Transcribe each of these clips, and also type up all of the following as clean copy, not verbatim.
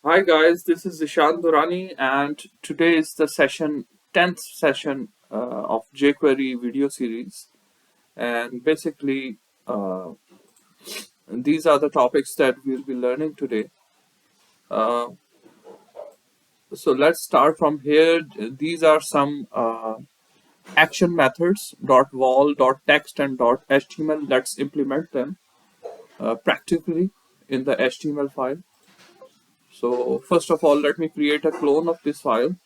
Hi guys, this is Ishan Durrani, and today is the 10th session of jQuery video series. And basically, uh, these are the topics that we'll be learning today. Uh, so let's start from here. These are some action methods, .vol, .text, and .html. Let's implement them practically in the HTML file. So first of all, let me create a clone of this file.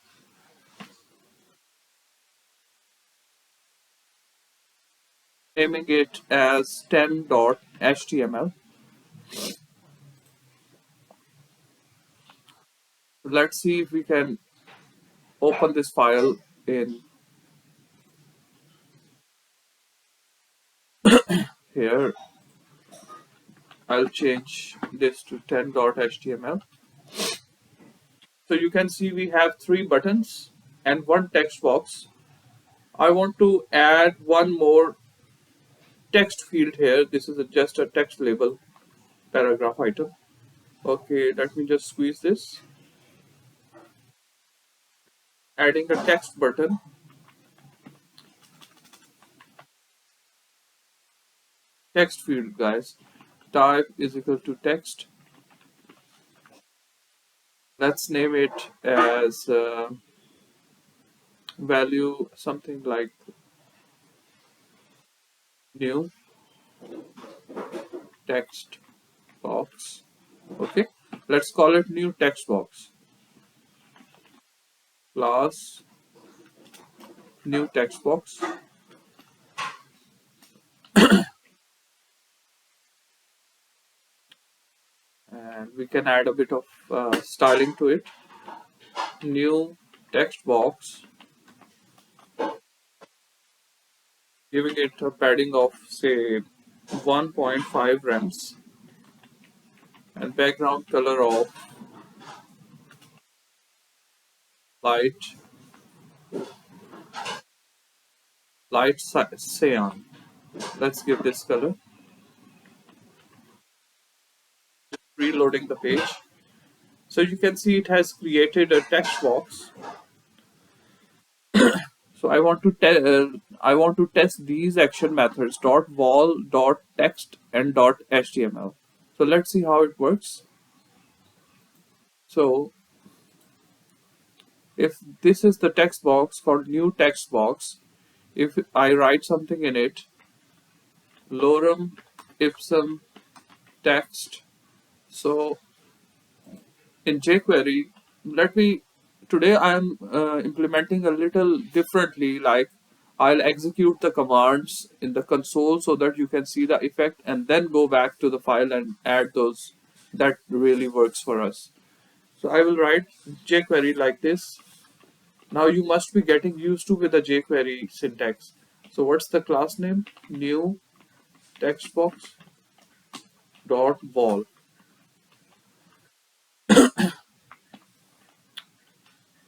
Naming it as 10.html. Let's see if we can open this file in here. I'll change this to 10.html. So you can see we have 3 buttons and 1 text box. I want to add one more text field here. This is just a text label paragraph item. Okay, let me just squeeze this. Adding a text button. Text field, guys. Type is equal to text. Let's name it as value something like new text box. Okay, let's call it new text box. Class new text box. And we can add a bit of styling to it. New text box, giving it a padding of say 1.5 rems and background color of light cyan. Let's give this color. Reloading the page. So you can see it has created a text box. So I want to test these action methods .vol, .text, and .html. So let's see how it works. So if this is the text box called new text box, if I write something in it, lorem ipsum text. So in jQuery, today I am implementing a little differently. Like I'll execute the commands in the console so that you can see the effect and then go back to the file and add those. That really works for us. So I will write jQuery like this. Now you must be getting used to with the jQuery syntax. So what's the class name? New text box dot vol.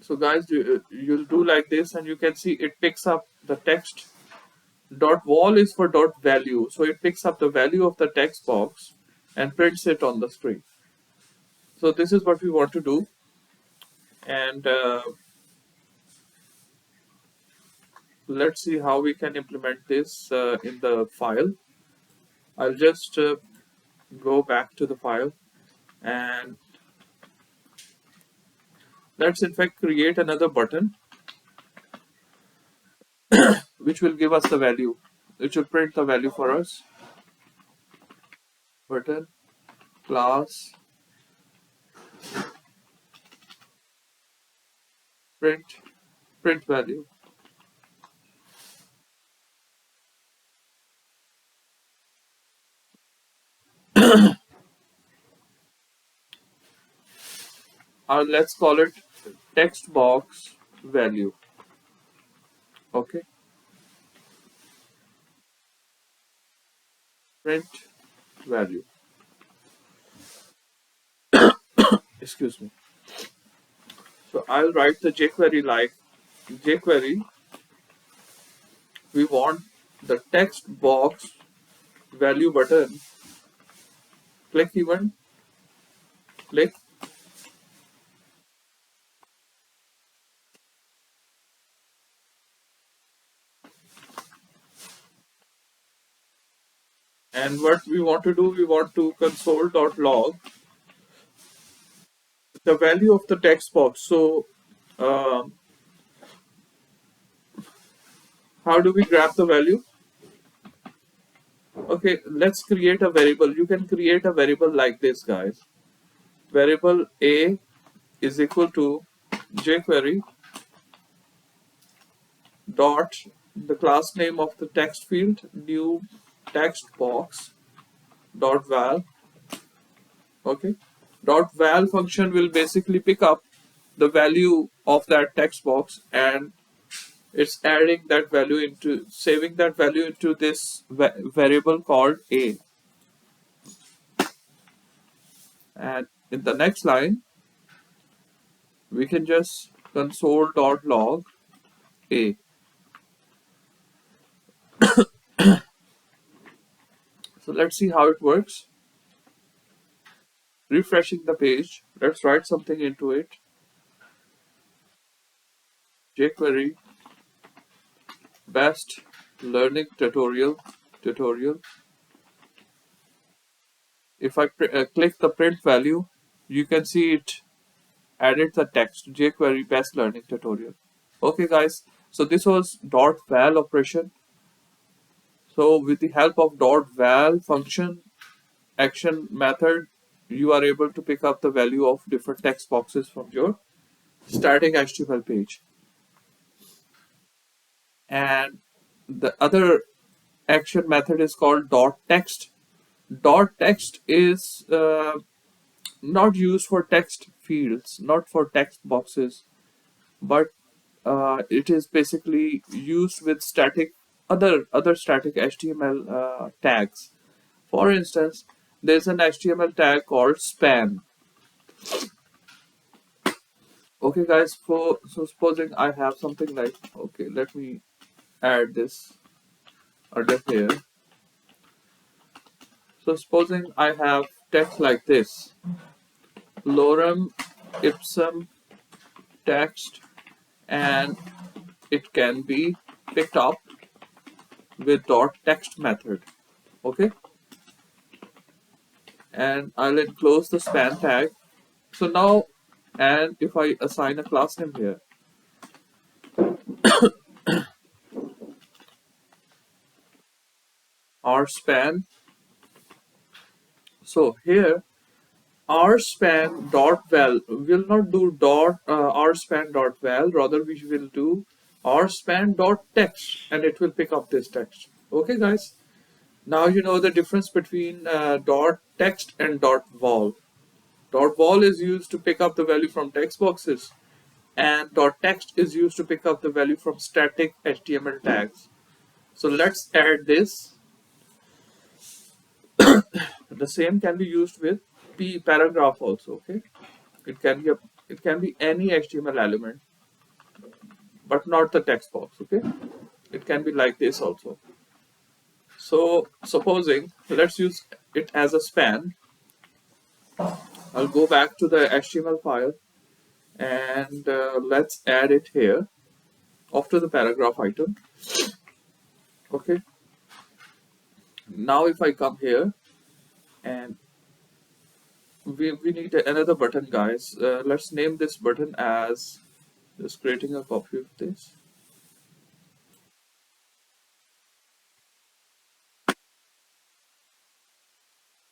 So guys, you'll do like this and you can see it picks up the text. Dot vol is for dot value. So it picks up the value of the text box and prints it on the screen. So this is what we want to do. And let's see how we can implement this in the file. I'll just go back to the file and let's in fact create another button which will give us the value. It will print the value for us. Button class print value. Or let's call it text box value. Okay, print value. Excuse me. So I'll write the jQuery like jQuery. We want the text box value button. Click event. Click And what we want to do, we want to console.log the value of the text box. So um, how do we grab the value? Okay, let's create a variable. You can create a variable like this, guys. Variable a is equal to jQuery dot the class name of the text field, new text box dot val. Okay, dot val function will basically pick up the value of that text box, and it's adding that value into, saving that value into this variable called a. And in the next line, we can just console.log a. So let's see how it works. Refreshing the page, let's write something into it. jQuery best learning tutorial. If I click the print value, you can see it added the text jQuery best learning tutorial. Okay, guys, so this was dot val operation. So with the help of dot val function action method, you are able to pick up the value of different text boxes from your static HTML page. And the other action method is called dot text. Dot text is not used for text fields, not for text boxes, but it is basically used with static other static HTML tags. For instance, there's an HTML tag called span. Okay, guys. So supposing I have something like, okay, let me add this under here. So supposing I have text like this, lorem ipsum text, and it can be picked up with dot text method. Okay, and I'll enclose the span tag. So now, and if I assign a class name here, rspan. So here rspan dot val will not do dot rspan dot val, rather we will do rspan dot text, and it will pick up this text. Okay, guys. Now you know the difference between dot text and dot vol. Dot vol is used to pick up the value from text boxes, and dot text is used to pick up the value from static HTML tags. So let's add this. The same can be used with paragraph also. Okay, it can be any HTML element, but not the text box. Okay, it can be like this also. So supposing, let's use it as a span. I'll go back to the HTML file, and let's add it here after the paragraph item. Okay, now if I come here, and we need another button, guys. Let's name this button as, just creating a copy of this.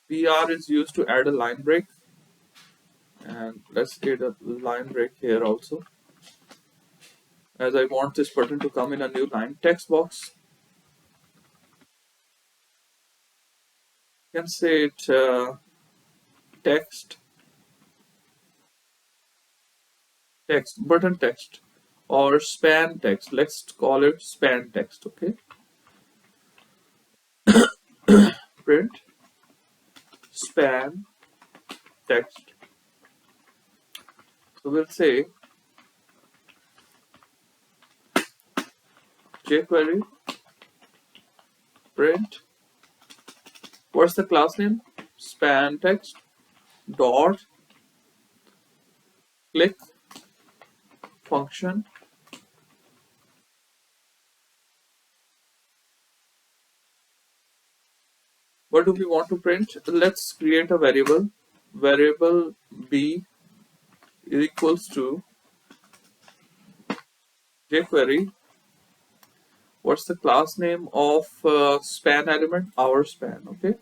PR is used to add a line break, and let's add a line break here also, as I want this button to come in a new line. Text box, you can say it text button text, or span text. Let's call it span text. Okay, print span text. So we'll say jQuery print, what's the class name, span text dot click function What do we want to print? Let's create a variable. Variable b equals to jQuery. What's the class name of span element? Our span. Okay.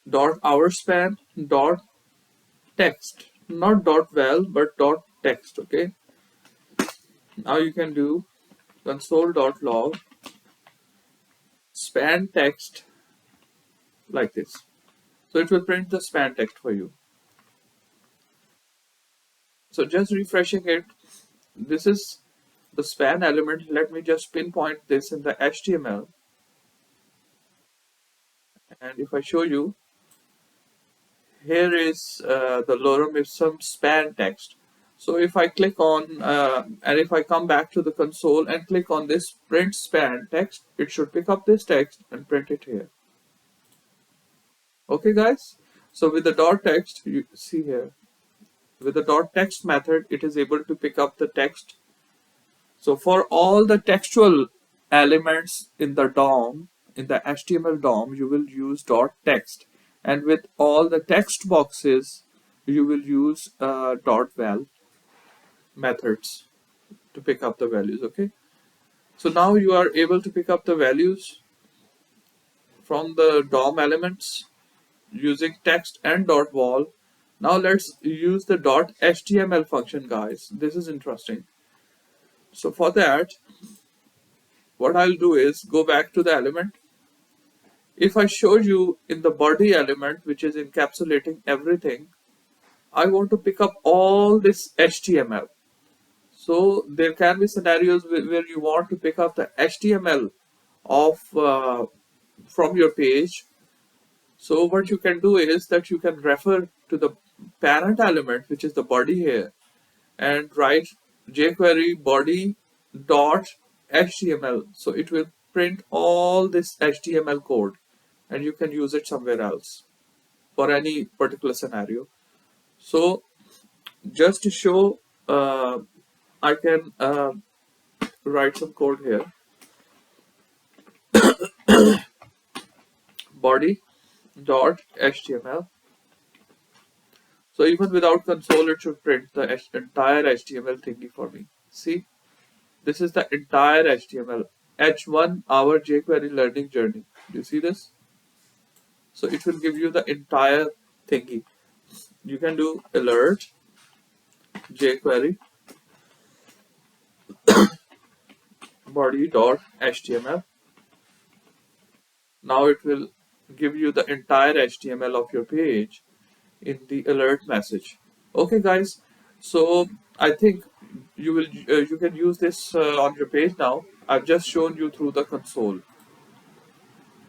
Dot our span dot text, not dot val but dot text. Okay. Now you can do console.log span text like this. So it will print the span text for you. So just refreshing it. This is the span element. Let me just pinpoint this in the HTML. And if I show you, here is the lorem ipsum span text. So if I click on, and if I come back to the console and click on this print span text, it should pick up this text and print it here. Okay guys, so with the dot text, you see here, with the dot text method, it is able to pick up the text. So for all the textual elements in the DOM, in the HTML DOM, you will use dot text. And with all the text boxes, you will use dot val methods to pick up the values. Okay. So now you are able to pick up the values from the DOM elements using text and dot val. Now let's use the dot HTML function, guys. This is interesting. So for that, what I'll do is go back to the element. If I show you in the body element, which is encapsulating everything, I want to pick up all this HTML. So there can be scenarios where you want to pick up the HTML of from your page. So what you can do is that you can refer to the parent element, which is the body here, and write jQuery body dot HTML. So it will print all this HTML code, and you can use it somewhere else for any particular scenario. So just to show, I can write some code here. Body dot HTML. So even without console, it should print the entire HTML thingy for me. See, this is the entire HTML. H1 our jQuery learning journey. Do you see this? So it will give you the entire thingy. You can do alert jQuery body.html. Now it will give you the entire HTML of your page in the alert message. Okay guys, so I think you can use this on your page now. I've just shown you through the console.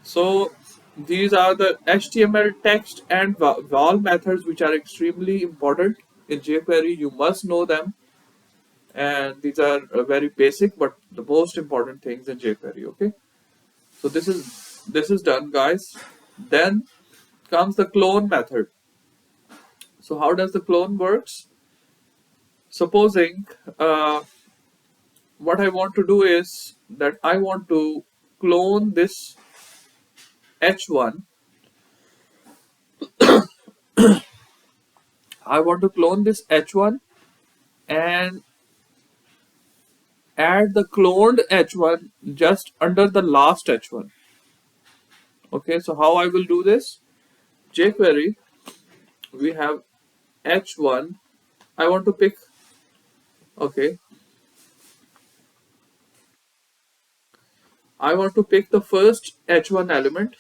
So these are the HTML text and val methods, which are extremely important in jQuery. You must know them, and these are very basic but the most important things in jQuery. Okay, so this is done, guys. Then comes the clone method. So how does the clone works? Supposing what I want to do is that I want to clone this h1. I want to clone this h1 and add the cloned h1 just under the last h1. Okay, so how I will do this? jQuery, we have h1. I want to pick, okay, I want to pick the first h1 element.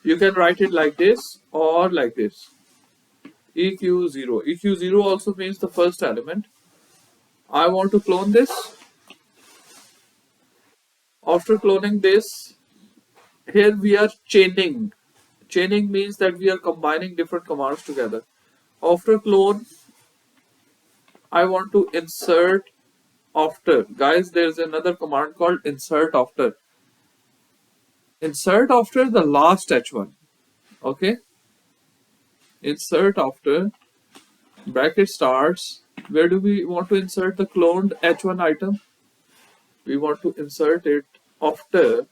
You can write it like this or like this. EQ0. EQ0 also means the first element. I want to clone this. After cloning this, here we are chaining. Chaining means that we are combining different commands together. After clone, I want to insert after. Guys, there's another command called insert after. Insert after the last h1. Okay. Insert after, bracket starts, Where do we want to insert the cloned h1 item? We want to insert it after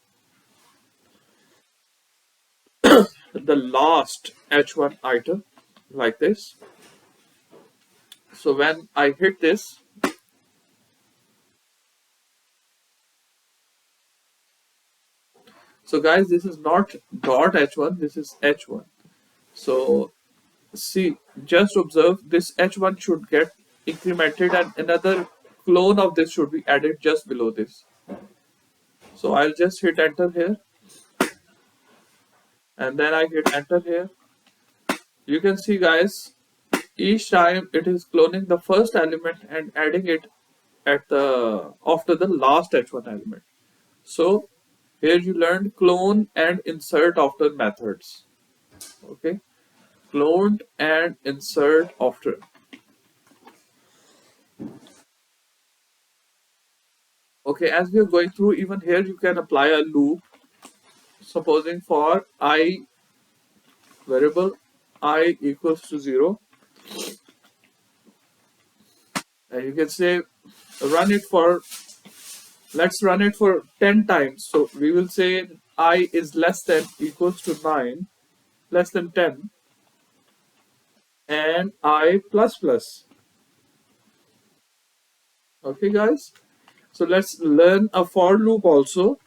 the last h1 item, like this. So when I hit this, so guys, this is not dot h1, this is h1. So see, just observe, this h1 should get incremented and another clone of this should be added just below this. So I'll just hit enter here, and then I hit enter here. You can see, guys, each time it is cloning the first element and adding it at the after the last h1 element. So here you learned clone and insert after methods. Okay, cloned and insert after. Okay, as we are going through, even here you can apply a loop. Supposing for I variable I equals to 0, and you can say run it for, let's run it for 10 times. So we will say I is less than equals to 9, less than 10, and I plus plus. Okay, guys. So let's learn a for loop also,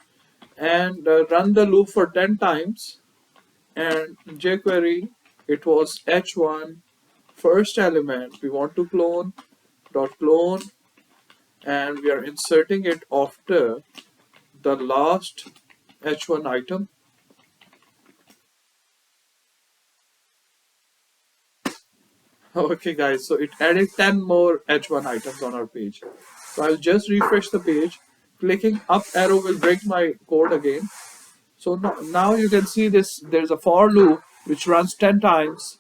and run the loop for 10 times. And jQuery, it was h1 first element. We want to clone dot clone, and we are inserting it after the last h1 item. Okay, guys, so it added 10 more h1 items on our page. So I'll just refresh the page. Clicking up arrow will break my code again. So now you can see this, there's a for loop which runs 10 times,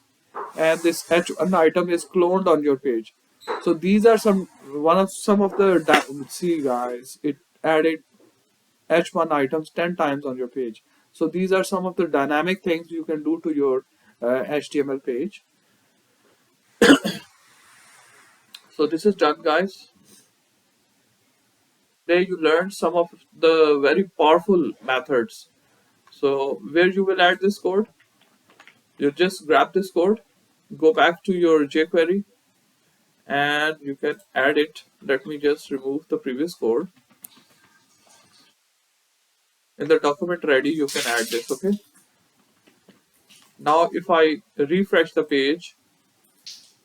and this h1 item is cloned on your page. So these are some of the, see guys, it added h1 items 10 times on your page. So these are some of the dynamic things you can do to your HTML page. So this is done, guys. Today you learned some of the very powerful methods. So where you will add this code, you just grab this code, go back to your jQuery, and you can add it. Let me just remove the previous code. In the document ready, you can add this. Okay. Now if I refresh the page,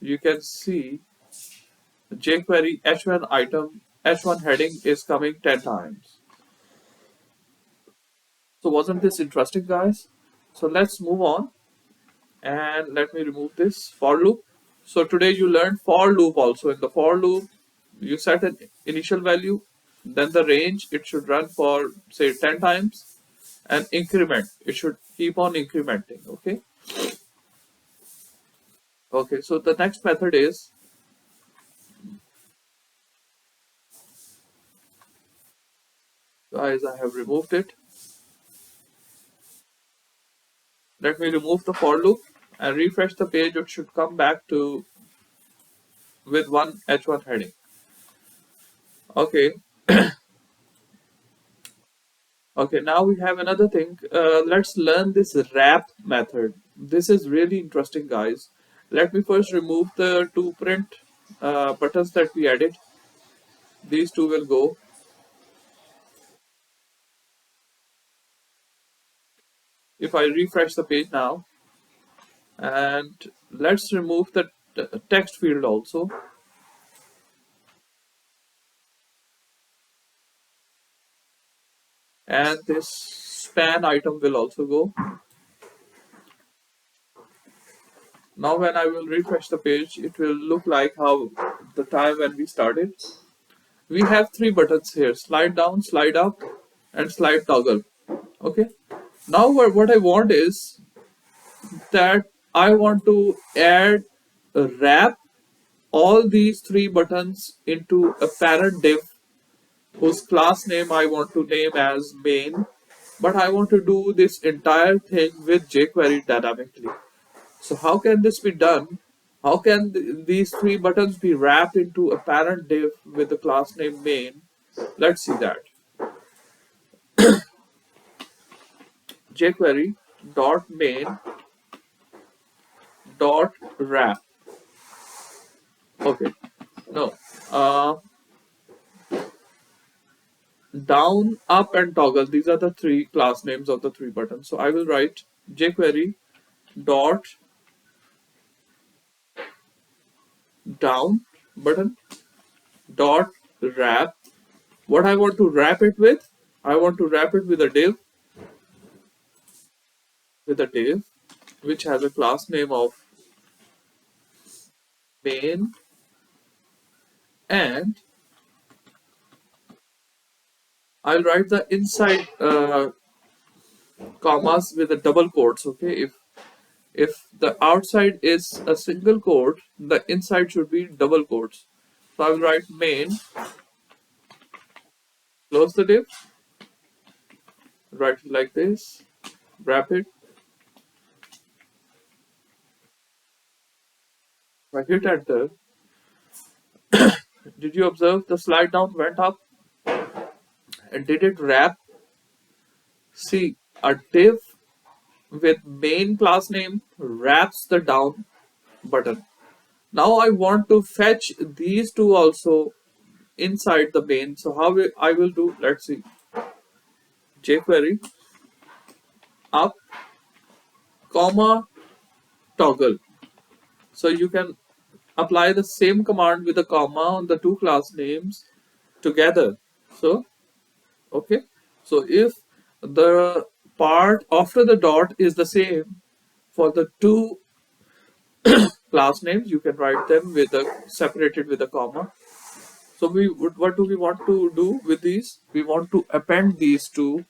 you can see jQuery h1 item, h1 heading is coming 10 times. So wasn't this interesting, guys? So let's move on, and let me remove this for loop. So today you learned for loop also. In the for loop, you set an initial value, then the range, it should run for say 10 times, and increment, it should keep on incrementing. Okay. Okay, so the next method is, guys, I have removed it. Let me remove the for loop and refresh the page. It should come back to with one h1 heading. Okay. Okay, now we have another thing. Let's learn this wrap method. This is really interesting, guys. Let me first remove the two print buttons that we added. These two will go. If I refresh the page now, and let's remove the text field also. And this span item will also go. Now when I will refresh the page, it will look like how the time when we started. We have three buttons here: slide down, slide up, and slide toggle. Okay. Now what I want is that I want to add a wrap all these three buttons into a parent div whose class name I want to name as main, but I want to do this entire thing with jQuery dynamically. So how can this be done? How can these three buttons be wrapped into a parent div with the class name main? Let's see that. jQuery dot main dot wrap. Okay, no. Down, up, and toggle. These are the three class names of the three buttons. So I will write jQuery dot down button dot wrap. What I want to wrap it with? I want to wrap it with a div which has a class name of main, and I'll write the inside commas with the double quotes. Okay, if the outside is a single quote, the inside should be double quotes. So I will write main, close the div, write it like this, wrap it. If I hit enter, did you observe the slide down went up? And did it wrap? See, a div with main class name wraps the down button. Now I want to fetch these two also inside the main. So how I will do? Let's see. jQuery up, comma, toggle. So you can apply the same command with a comma on the two class names together. So okay, so if the part after the dot is the same for the two class names, you can write them with a separated with a comma. So what do we want to do with these? We want to append these to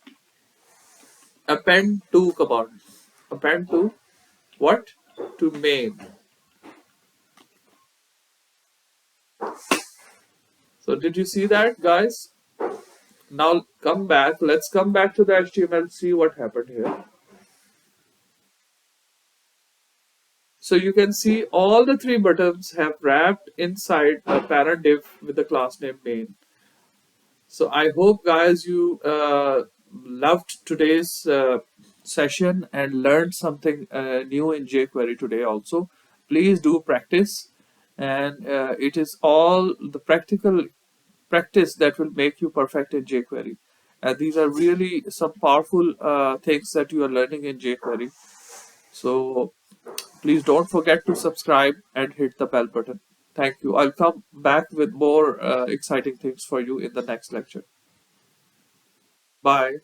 append to command. Append to what? To main. So did you see that, guys? Now come back. Let's come back to the HTML, see what happened here. So you can see all the three buttons have wrapped inside a parent div with the class name main. So I hope, guys, you loved today's session and learned something new in jQuery today also. Please do practice, and it is all the practical practice that will make you perfect in jQuery. These are really some powerful things that you are learning in jQuery. So please don't forget to subscribe and hit the bell button. Thank you. I'll come back with more exciting things for you in the next lecture. Bye.